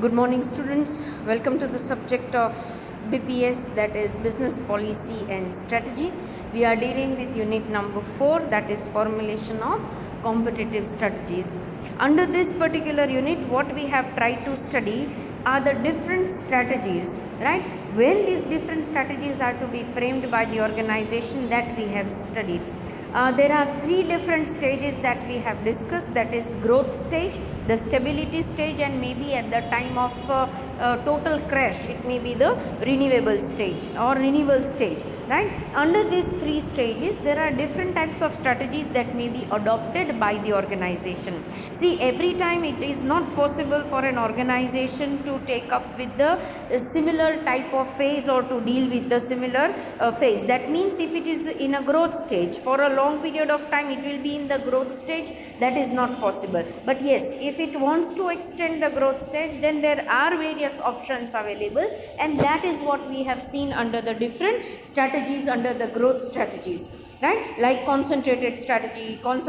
Good morning, students. Welcome to the subject of BPS, that is Business Policy and Strategy. We are dealing with unit number 4, that is Formulation of Competitive Strategies. Under this particular unit, what we have tried to study are the different strategies, right? When these different strategies are to be framed by the organization that we have studied. There are three different stages that we have discussed, that is growth stage, the stability stage, and maybe at the time of total crash it may be the renewable stage or renewal stage, right? Under these three stages there are different types of strategies that may be adopted by the organization. See, every time it is not possible for an organization to take up with the similar type of phase or to deal with the similar phase. That means if it is in a growth stage for a long period of time, it will be in the growth stage. That is not possible. But yes, if it wants to extend the growth stage, then there are various options available, and that is what we have seen under the different strategies under the growth strategies, right? Like concentrated strategy on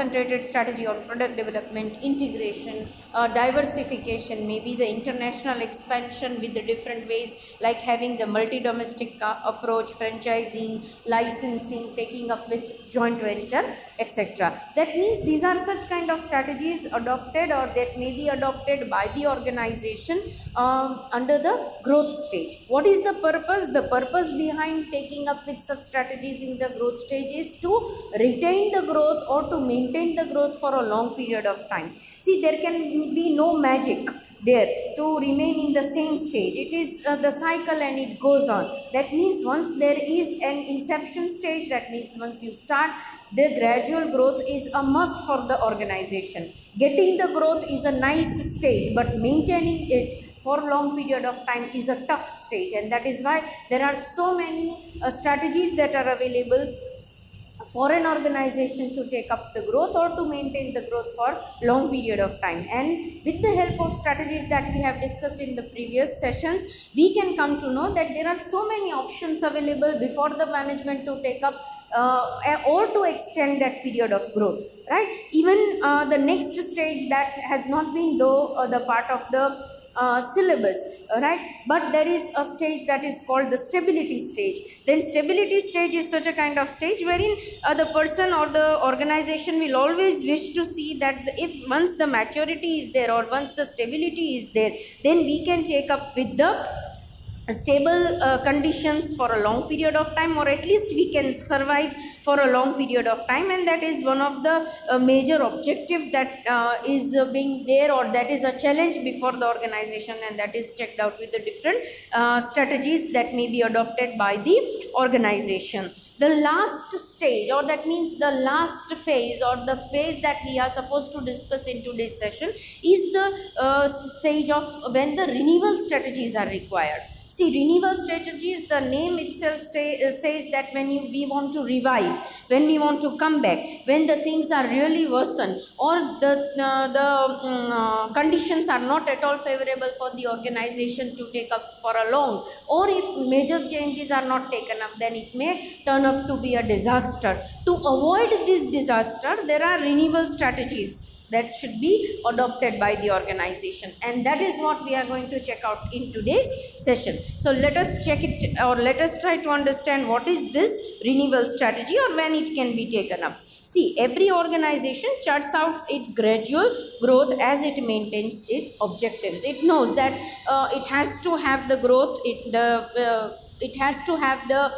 product development, integration, diversification, maybe the international expansion with the different ways, like having the multi-domestic approach, franchising, licensing, taking up with joint venture, etc. That means these are such kind of strategies adopted or that may be adopted by the organization under the growth stage. What is the purpose? The purpose behind taking up with such strategies in the growth stage is to retain the growth or to maintain the growth for a long period of time. See, there can be no magic there to remain in the same stage. It is the cycle and it goes on. That means once there is an inception stage, that means once you start, the gradual growth is a must for the organization. Getting the growth is a nice stage, but maintaining it for a long period of time is a tough stage, and that is why there are so many strategies that are available for an organization to take up the growth or to maintain the growth for long period of time. And with the help of strategies that we have discussed in the previous sessions, we can come to know that there are so many options available before the management to take up or to extend that period of growth, right? Even the next stage that has not been though the part of the syllabus, right? But there is a stage that is called the stability stage. Then stability stage is such a kind of stage wherein the person or the organization will always wish to see that if once the maturity is there or once the stability is there, then we can take up with the stable conditions for a long period of time, or at least we can survive for a long period of time. And that is one of the major objective that is being there, or that is a challenge before the organization, and that is checked out with the different strategies that may be adopted by the organization. The last stage, or that means the last phase or the phase that we are supposed to discuss in today's session, is the stage of when the renewal strategies are required. See, renewal strategies, the name itself says that when we want to revive, when we want to come back, when the things are really worsened, or the conditions are not at all favorable for the organization to take up for a long, or if major changes are not taken up, then it may turn up to be a disaster. To avoid this disaster, there are renewal strategies that should be adopted by the organization, and that is what we are going to check out in today's session. So let us check it, or let us try to understand what is this renewal strategy or when it can be taken up. See, every organization charts out its gradual growth as it maintains its objectives. It knows that it has to have the growth, it has to have the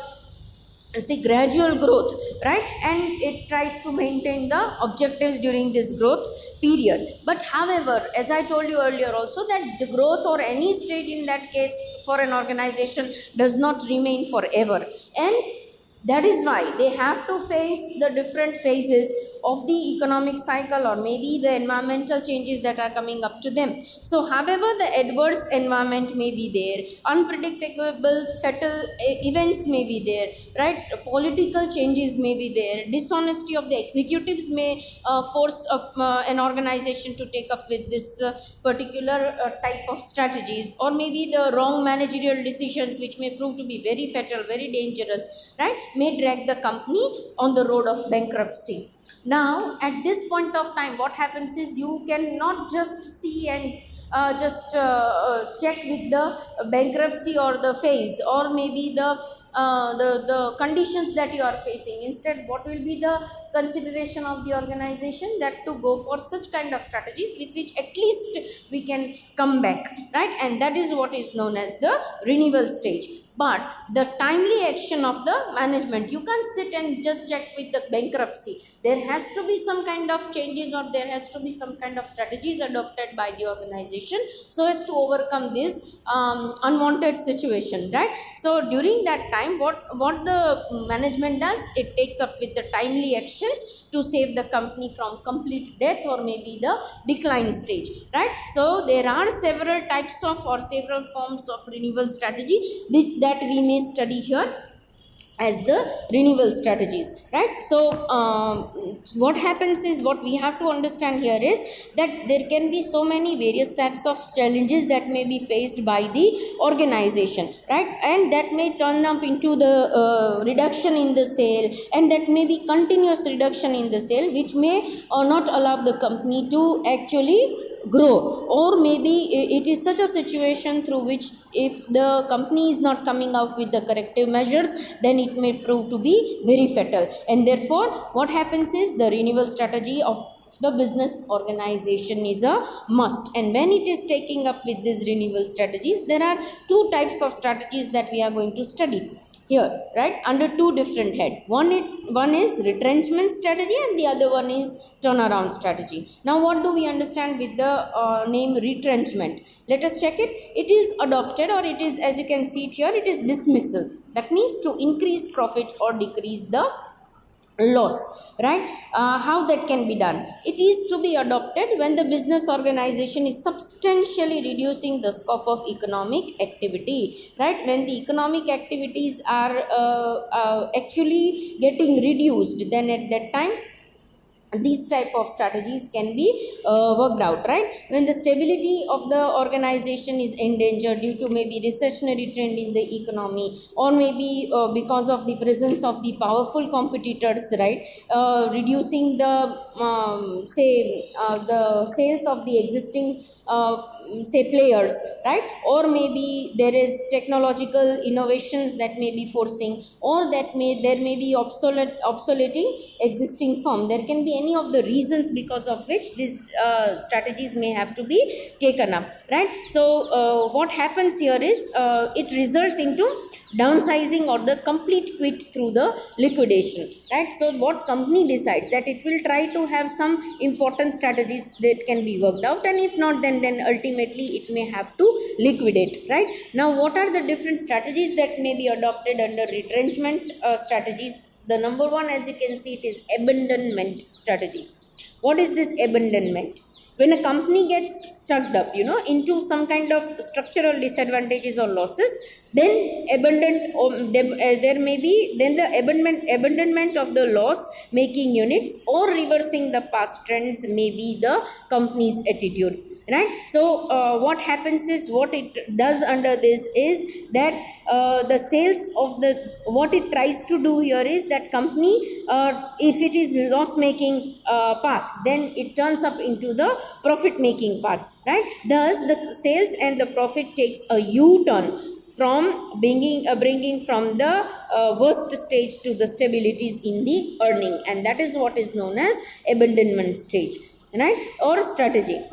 gradual growth, right? And it tries to maintain the objectives during this growth period. But however, as I told you earlier also, that the growth or any stage in that case for an organization does not remain forever, and that is why they have to face the different phases of the economic cycle or maybe the environmental changes that are coming up to them. So however the adverse environment may be there, unpredictable fatal events may be there, right? Political changes may be there, dishonesty of the executives may force an organization to take up with this particular type of strategies, or maybe the wrong managerial decisions which may prove to be very fatal, very dangerous, right, may drag the company on the road of bankruptcy. Now, at this point of time, what happens is you cannot just see and check with the bankruptcy or the phase, or maybe the conditions that you are facing. Instead, what will be the consideration of the organization? That to go for such kind of strategies with which at least we can come back, right? And that is what is known as the renewal stage. But the timely action of the management, you can't sit and just check with the bankruptcy. There has to be some kind of changes, or there has to be some kind of strategies adopted by the organization so as to overcome this unwanted situation, right? So during that time, what the management does, it takes up with the timely actions to save the company from complete death or maybe the decline stage, right? So there are several types of or several forms of renewal strategy that we may study here as the renewal strategies, right? So what happens is, what we have to understand here is that there can be so many various types of challenges that may be faced by the organization, right? And that may turn up into the reduction in the sale, and that may be continuous reduction in the sale, which may not allow the company to actually grow. Or maybe it is such a situation through which, if the company is not coming out with the corrective measures, then it may prove to be very fatal. And therefore what happens is, the renewal strategy of the business organization is a must. And when it is taking up with these renewal strategies, there are two types of strategies that we are going to study here, right, under two different head. One is retrenchment strategy, and the other one is turnaround strategy. Now what do we understand with the name retrenchment? Let us check it. It is adopted, or it is, as you can see it here, it is dismissal. That means to increase profit or decrease the loss, right? How that can be done? It is to be adopted when the business organization is substantially reducing the scope of economic activity, right? When the economic activities are actually getting reduced, then at that time these type of strategies can be worked out, right? When the stability of the organization is endangered due to maybe recessionary trend in the economy, or maybe because of the presence of the powerful competitors, right, reducing the the sales of the existing players, right? Or maybe there is technological innovations that may be forcing, or there may be obsoleting existing firm. There can be any of the reasons because of which these strategies may have to be taken up, right? So what happens here is, it results into downsizing or the complete quit through the liquidation, right? So what company decides, that it will try to have some important strategies that can be worked out, and if not, then ultimately it may have to liquidate, right? Now what are the different strategies that may be adopted under retrenchment strategies? The number one, as you can see, it is abandonment strategy. What is this abandonment? When a company gets stuck up, into some kind of structural disadvantages or losses, then there may be then the abandonment of the loss making units, or reversing the past trends may be the company's attitude, right? So what happens is, what it does under this is that the sales of what it tries to do here is that company, if it is loss making path, then it turns up into the profit making path, right? Thus the sales and the profit takes a U-turn from bringing from the worst stage to the stabilities in the earning, and that is what is known as abandonment stage, right, or strategy.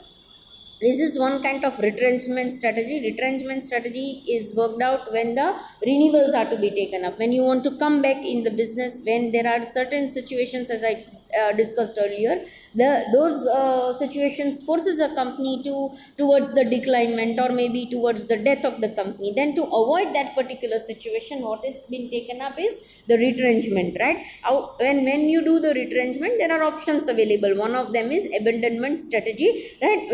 This is one kind of retrenchment strategy. Retrenchment strategy is worked out when the renewals are to be taken up, when you want to come back in the business, when there are certain situations, as I discussed earlier, those situations forces a company towards the declinement, or maybe towards the death of the company. Then to avoid that particular situation, what has been taken up is the retrenchment, right? When you do the retrenchment, there are options available. One of them is abandonment strategy, right?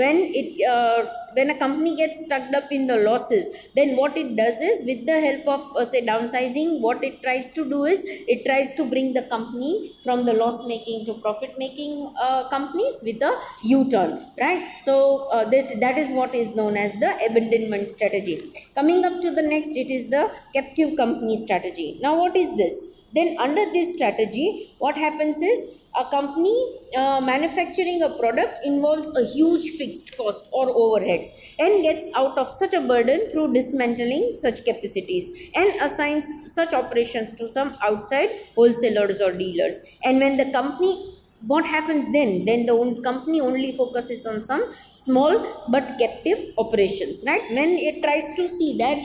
When a company gets stuck up in the losses, then what it does is, with the help of say downsizing, what it tries to do is, it tries to bring the company from the loss making to profit making companies with a U-turn, right? So that is what is known as the abandonment strategy. Coming up to the next, it is the captive company strategy. Now what is this? Then under this strategy, what happens is, A company manufacturing a product involves a huge fixed cost or overheads and gets out of such a burden through dismantling such capacities and assigns such operations to some outside wholesalers or dealers. And when the company, what happens then the company only focuses on some small but captive operations, right? When it tries to see that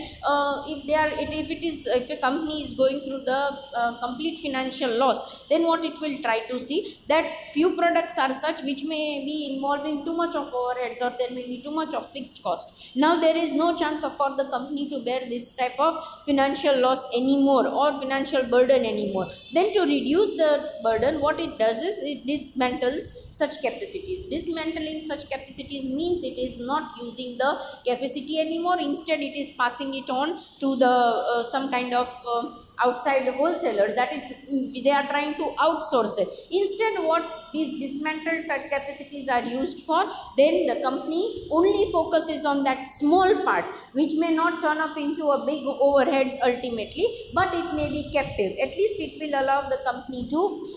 if a company is going through the complete financial loss, then what it will try to see that few products are such which may be involving too much of overheads, or there may be too much of fixed cost. Now there is no chance for the company to bear this type of financial loss anymore or financial burden anymore. Then to reduce the burden, what it does is it dismantles such capacities. Dismantling such capacities means it is not using the capacity anymore. Instead, it is passing it on to the some kind of outside wholesalers. That is, they are trying to outsource it. Instead, what these dismantled capacities are used for, then the company only focuses on that small part, which may not turn up into a big overheads ultimately, but it may be captive. At least it will allow the company to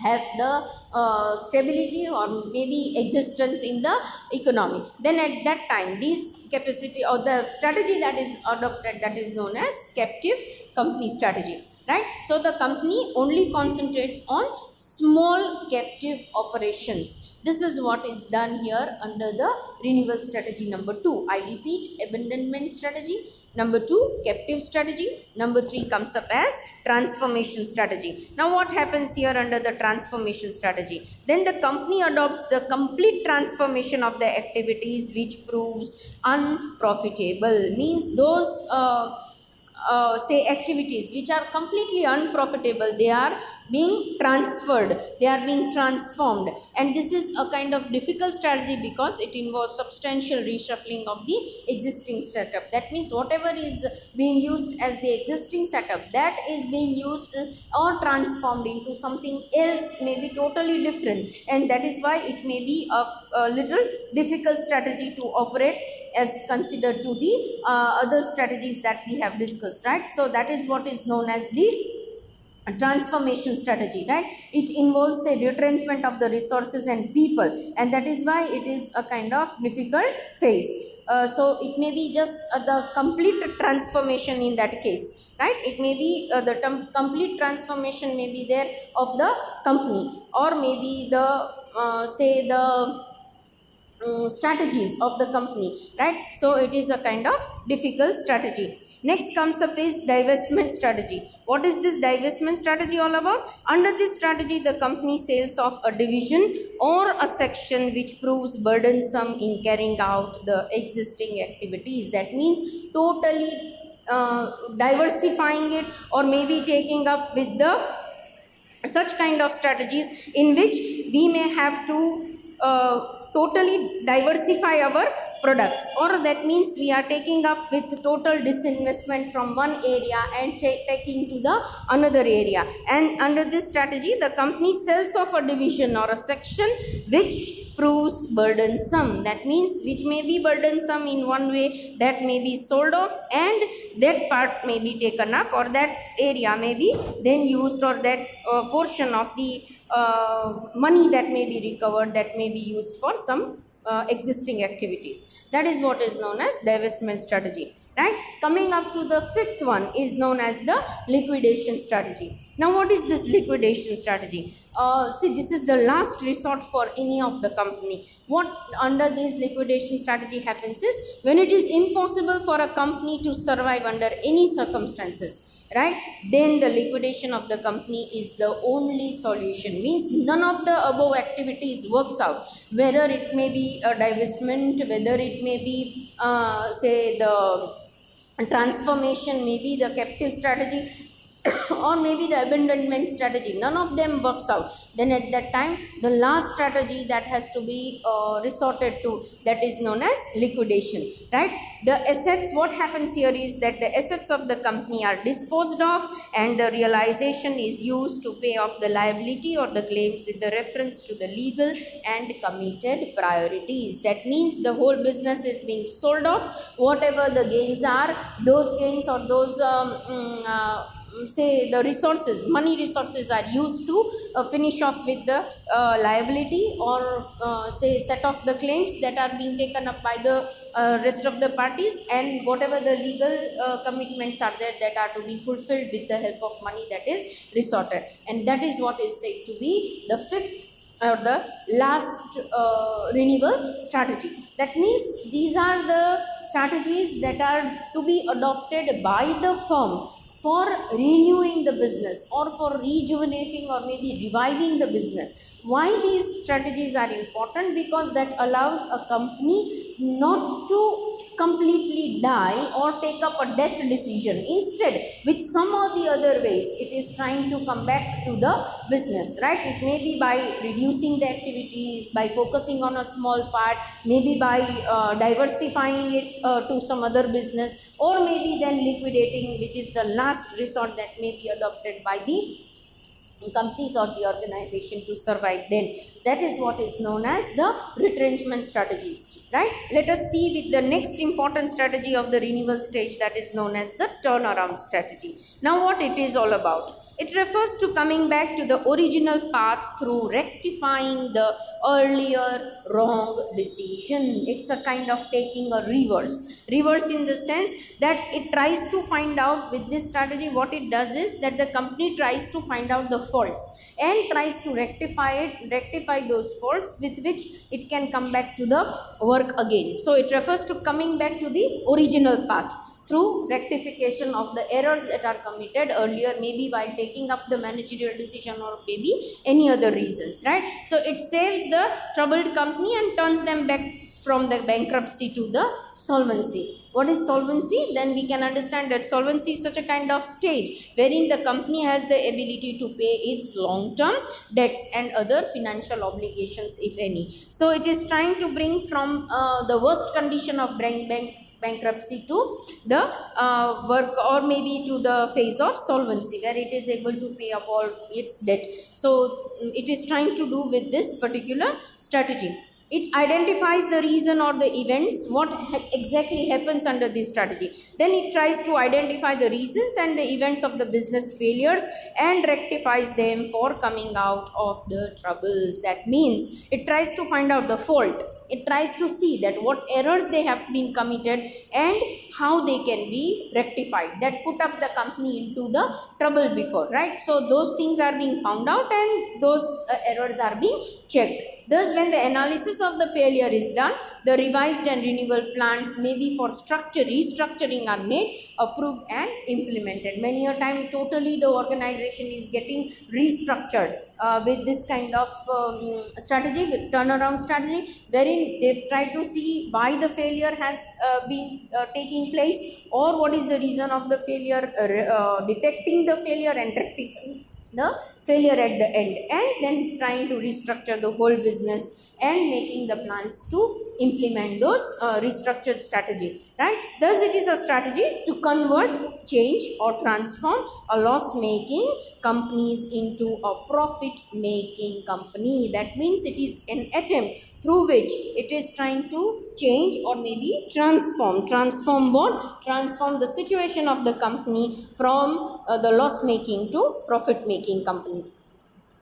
have the stability or maybe existence in the economy. Then at that time, these capacity or the strategy that is adopted, that is known as captive company strategy, right? So the company only concentrates on small captive operations. This is what is done here under the renewal strategy number 2. I repeat, abandonment strategy. Number 2, captive strategy. Number 3 comes up as transformation strategy. Now what happens here under the transformation strategy? Then the company adopts the complete transformation of the activities which proves unprofitable. Means those say activities which are completely unprofitable, they are being transferred, they are being transformed. And this is a kind of difficult strategy because it involves substantial reshuffling of the existing setup. That means whatever is being used as the existing setup, that is being used or transformed into something else, may be totally different, and that is why it may be a little difficult strategy to operate as considered to the other strategies that we have discussed, right? So that is what is known as the transformation strategy, right? It involves a retrenchment of the resources and people, and that is why it is a kind of difficult phase. So it may be just the complete transformation in that case, right? It may be the complete transformation may be there of the company, or maybe the say the strategies of the company, right? So it is a kind of difficult strategy. Next comes up is divestment strategy. What is this divestment strategy all about? Under this strategy, the company sells off a division or a section which proves burdensome in carrying out the existing activities. That means totally diversifying it, or maybe taking up with the such kind of strategies in which we may have to totally diversify our products, or that means we are taking up with total disinvestment from one area and taking to the another area. And under this strategy, the company sells off a division or a section which proves burdensome. That means which may be burdensome in one way, that may be sold off, and that part may be taken up, or that area may be then used, or that portion of the money that may be recovered, that may be used for some existing activities. That is what is known as divestment strategy, right? Coming up to the fifth one is known as the liquidation strategy. Now what is this liquidation strategy? See, this is the last resort for any of the company. What under this liquidation strategy happens is, when it is impossible for a company to survive under any circumstances, right, then the liquidation of the company is the only solution. Means none of the above activities works out, whether it may be a divestment, whether it may be say the transformation, maybe the captive strategy, or maybe the abandonment strategy. None of them works out. Then at that time, the last strategy that has to be resorted to, that is known as liquidation, right? The assets, what happens here is that the assets of the company are disposed of, and the realization is used to pay off the liability or the claims with the reference to the legal and committed priorities. That means the whole business is being sold off. Whatever the gains are, those gains or those say the resources, money resources are used to finish off with the liability, or say set off the claims that are being taken up by the rest of the parties, and whatever the legal commitments are there that are to be fulfilled with the help of money that is resorted. And that is what is said to be the fifth or the last renewal strategy. That means these are the strategies that are to be adopted by the firm for renewing the business or for rejuvenating or maybe reviving the business. Why these strategies are important? Because that allows a company not to completely die or take up a death decision. Instead, with some or the other ways, it is trying to come back to the business, right? It may be by reducing the activities, by focusing on a small part, maybe by diversifying it to some other business, or maybe then liquidating, which is the last resort that may be adopted by the companies or the organization to survive. Then that is what is known as the retrenchment strategies, right? Let us see with the next important strategy of the renewal stage, that is known as the turnaround strategy. Now what it is all about? It refers to coming back to the original path through rectifying the earlier wrong decision. It's a kind of taking a reverse in the sense that it tries to find out, with this strategy what it does is that the company tries to find out the faults and tries to rectify those faults, with which it can come back to the work again. So it refers to coming back to the original path through rectification of the errors that are committed earlier, maybe while taking up the managerial decision or maybe any other reasons, right? So it saves the troubled company and turns them back from the bankruptcy to the solvency. What is solvency? Then we can understand that solvency is such a kind of stage wherein the company has the ability to pay its long-term debts and other financial obligations, if any. So it is trying to bring from the worst condition of bankruptcy to the work, or maybe to the phase of solvency, where it is able to pay up all its debt. So it is trying to do with this particular strategy. It identifies the reason or the events, what exactly happens under this strategy. Then it tries to identify the reasons and the events of the business failures and rectifies them for coming out of the troubles. That means it tries to find out the fault. It tries to see that what errors they have been committed and how they can be rectified, that put up the company into the trouble before, right? So those things are being found out and those errors are being checked. Thus, when the analysis of the failure is done, the revised and renewal plans, maybe for restructuring are made, approved and implemented. Many a time totally the organization is getting restructured with this kind of strategy, with turnaround strategy, wherein they try to see why the failure has been taking place, or what is the reason of the failure, detecting the failure and rectifying the failure at the end, and then trying to restructure the whole business and making the plans to implement those restructured strategy, right? Thus it is a strategy to convert, change or transform a loss-making companies into a profit-making company. That means it is an attempt through which it is trying to change or maybe transform what? Transform the situation of the company from the loss-making to profit-making company.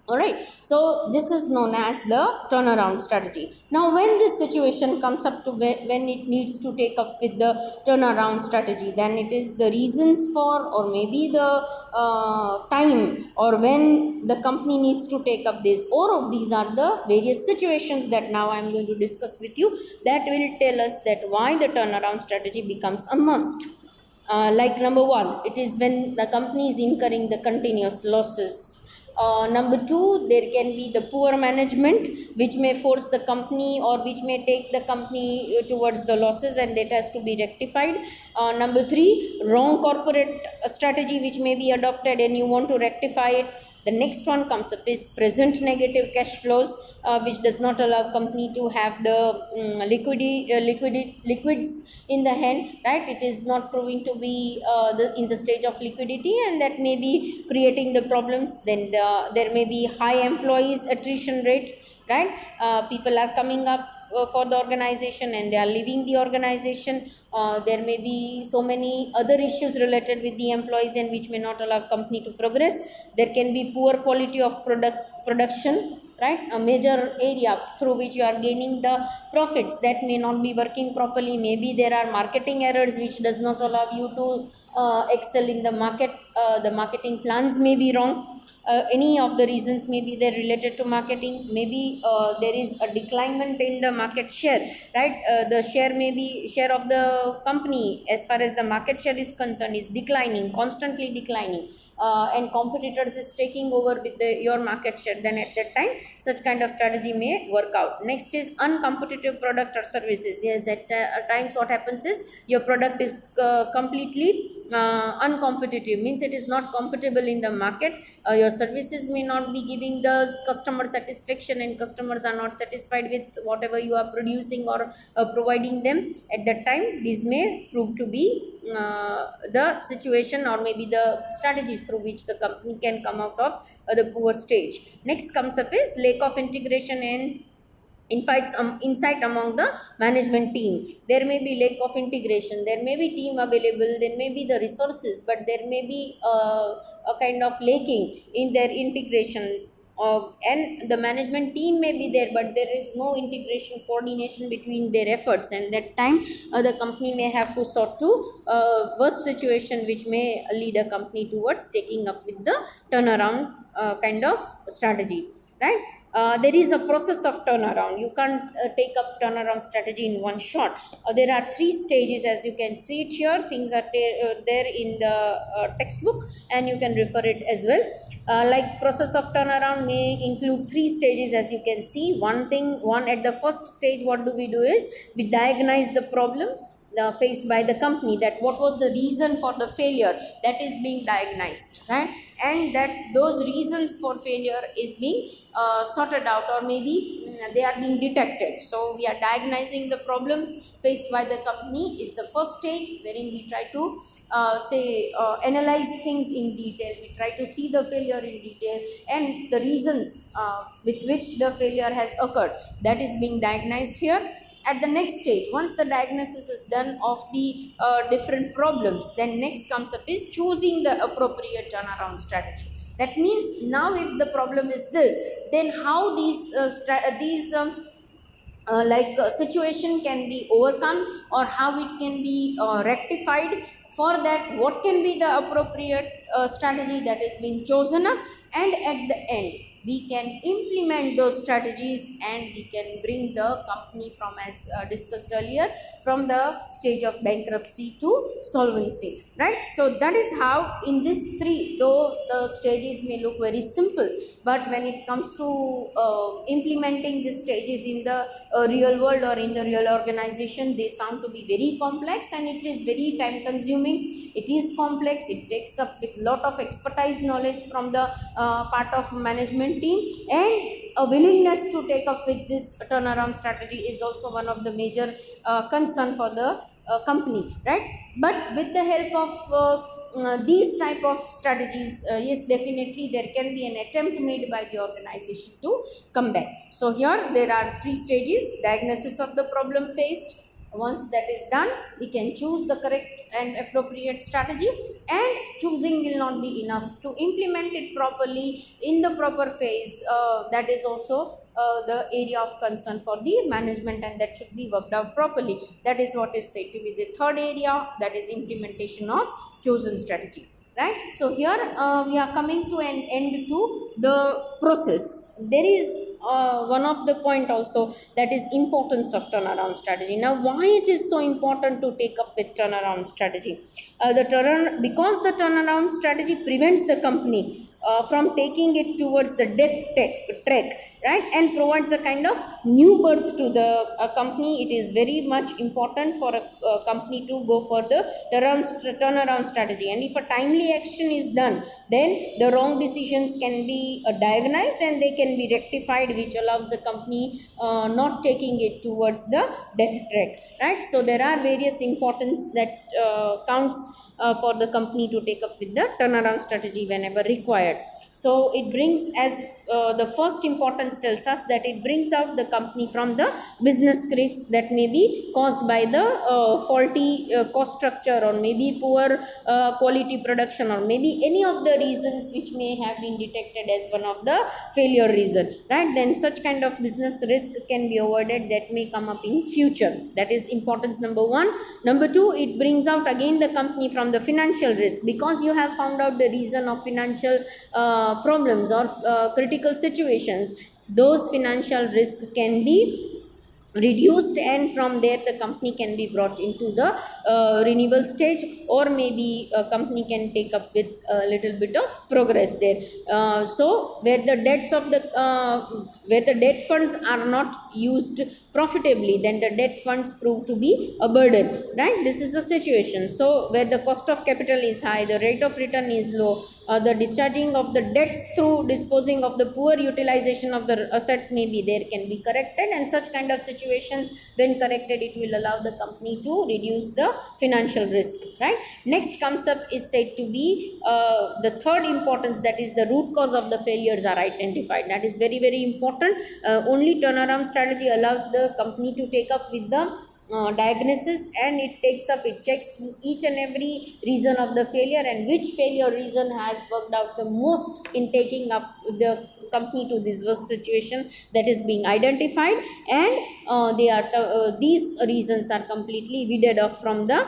Alright, so this is known as the turnaround strategy. Now when this situation comes up to when it needs to take up with the turnaround strategy, then it is the reasons for, or maybe the time, or when the company needs to take up this. All of these are the various situations that now I am going to discuss with you, that will tell us that why the turnaround strategy becomes a must. Like number one, it is when the company is incurring the continuous losses. Number two, there can be the poor management, which may force the company or which may take the company towards the losses, and that has to be rectified. Number three, wrong corporate strategy which may be adopted and you want to rectify it. The next one comes up is present negative cash flows, which does not allow company to have the liquids in the hand, right? It is not proving to be in the stage of liquidity, and that may be creating the problems. Then there may be high employees attrition rate, right? People are coming up for the organization and they are leaving the organization. There may be so many other issues related with the employees and which may not allow company to progress. There can be poor quality of production, right? A major area through which you are gaining the profits that may not be working properly. Maybe there are marketing errors which does not allow you to excel in the market. The marketing plans may be wrong. Any of the reasons may be they're related to marketing. Maybe there is a declinement in the market share, right? The share of the company as far as the market share is concerned is declining, constantly declining. And competitors is taking over with your market share, then at that time such kind of strategy may work out. Next is uncompetitive product or services. Yes, at times what happens is your product is completely uncompetitive, means it is not compatible in the market. Your services may not be giving the customer satisfaction and customers are not satisfied with whatever you are producing or providing them. At that time this may prove to be the situation or maybe the strategies through which the company can come out of the poor stage. Next comes up is lack of integration and insight among the management team. There may be lack of integration, there may be team available, there may be the resources, but there may be a kind of lacking in their integration. And the management team may be there, but there is no integration, coordination between their efforts, and that time the company may have to sort to worst situation which may lead a company towards taking up with the turnaround kind of strategy, right? There is a process of turnaround. You can't take up turnaround strategy in one shot. There are 3 stages, as you can see it here. Things are there in the textbook and you can refer it as well. Like process of turnaround may include 3 stages, as you can see. One at the first stage, what do? Is we diagnose the problem faced by the company, that what was the reason for the failure, that is being diagnosed, right? And that those reasons for failure is being sorted out, or maybe they are being detected. So we are diagnosing the problem faced by the company is the first stage, wherein we try to analyze things in detail. We try to see the failure in detail and the reasons with which the failure has occurred, that is being diagnosed here. At the next stage, once the diagnosis is done of the different problems, then next comes up is choosing the appropriate turnaround strategy. That means now if the problem is this, then how these situation can be overcome, or how it can be rectified. For that, what can be the appropriate strategy that is being chosen up, and at the end we can implement those strategies and we can bring the company from, as discussed earlier, from the stage of bankruptcy to solvency, right? So that is how in these 3, though the stages may look very simple, but when it comes to implementing these stages in the real world or in the real organization, they sound to be very complex and it is very time consuming. It is complex, it takes up with lot of expertise knowledge from the part of management team, and a willingness to take up with this turnaround strategy is also one of the major concern for the company, right? But with the help of these type of strategies, yes, definitely there can be an attempt made by the organization to come back. So here there are 3 stages: diagnosis of the problem faced. Once that is done, we can choose the correct and appropriate strategy, and choosing will not be enough. To implement it properly in the proper phase, that is also the area of concern for the management, and that should be worked out properly. That is what is said to be the third area, that is implementation of chosen strategy, right? So here we are coming to an end to the process. There is one of the point also, that is importance of turnaround strategy. Now, why it is so important to take up with turnaround strategy? Because the turnaround strategy prevents the company from taking it towards the death track, right, and provides a kind of new birth to the company. It is very much important for a company to go for the turnaround strategy, and if a timely action is done, then the wrong decisions can be diagnosed and they can be rectified, which allows the company not taking it towards the death track, right? So there are various importance that counts for the company to take up with the turnaround strategy whenever required. So it brings, as the first importance tells us, that it brings out the company from the business risks that may be caused by the faulty cost structure, or maybe poor quality production, or maybe any of the reasons which may have been detected as one of the failure reason, right? Then such kind of business risk can be avoided that may come up in future. That is importance number one. Number two, it brings out again the company from the financial risk, because you have found out the reason of financial problems or critical situations. Those financial risk can be reduced, and from there the company can be brought into the renewal stage, or maybe a company can take up with a little bit of progress there. So where the debts of the where the debt funds are not used profitably, then the debt funds prove to be a burden, right? This is the situation. So where the cost of capital is high, the rate of return is low, the discharging of the debts through disposing of the poor utilization of the assets may be there, can be corrected, and such kind of situations, when corrected, it will allow the company to reduce the financial risk, right? Next comes up is said to be the third importance, that is the root cause of the failures are identified. That is very, very important. Only turnaround strategy allows the company to take up with the diagnosis, and it checks each and every reason of the failure, and which failure reason has worked out the most in taking up the company to this worst situation that is being identified, and these reasons are completely weeded off from the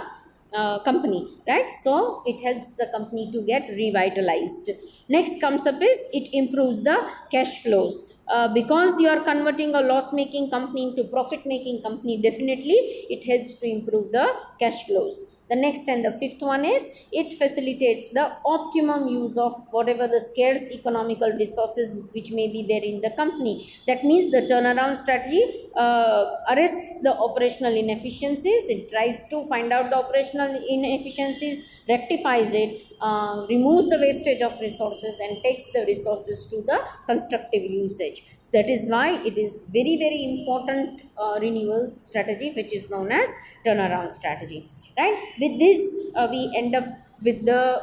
company, right? So it helps the company to get revitalized. Next comes up is it improves the cash flows. Because you are converting a loss making company into profit making company, definitely it helps to improve the cash flows. The next and the fifth one is it facilitates the optimum use of whatever the scarce economical resources which may be there in the company. That means the turnaround strategy arrests the operational inefficiencies. It tries to find out the operational inefficiencies, rectifies it, removes the wastage of resources, and takes the resources to the constructive usage. So that is why it is very, very important renewal strategy, which is known as turnaround strategy, right? With this we end up with the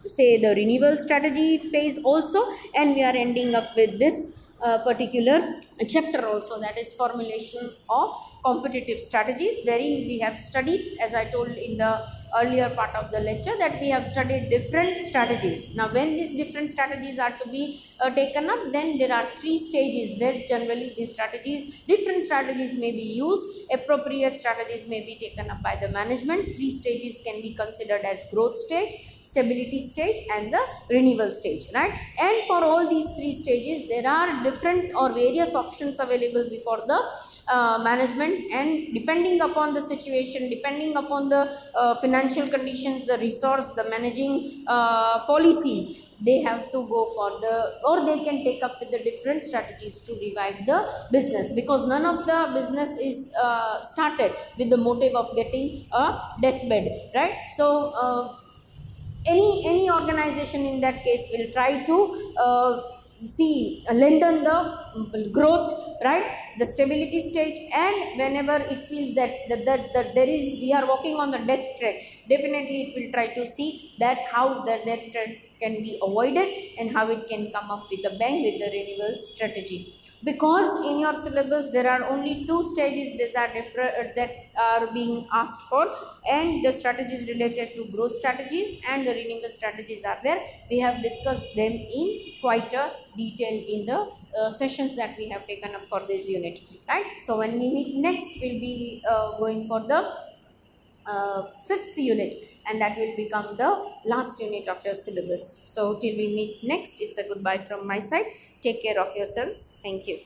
say the renewal strategy phase also, and we are ending up with this particular chapter also, that is formulation of competitive strategies, wherein we have studied, as I told in the earlier part of the lecture, that we have studied different strategies. Now when these different strategies are to be taken up, then there are three stages where generally these different strategies may be used. Appropriate strategies may be taken up by the management. Three stages can be considered as growth stage, stability stage, and the renewal stage, right? And for all these three stages, there are different or various options available before the management, and depending upon the situation, depending upon the financial conditions, the resource, the managing policies, they have to go for or they can take up with the different strategies to revive the business, because none of the business is started with the motive of getting a deathbed, right? So any organization in that case will try to lengthen the growth, right, the stability stage, and whenever it feels that we are walking on the death track, definitely it will try to see that how the death track can be avoided and how it can come up with a bang with the renewal strategy. Because in your syllabus there are only two stages that are being asked for, and the strategies related to growth strategies and the renewal strategies are there. We have discussed them in quite a detail in the sessions that we have taken up for this unit, right? So when we meet next, we'll be going for the fifth unit, and that will become the last unit of your syllabus. So till we meet next, it's a goodbye from my side. Take care of yourselves. Thank you.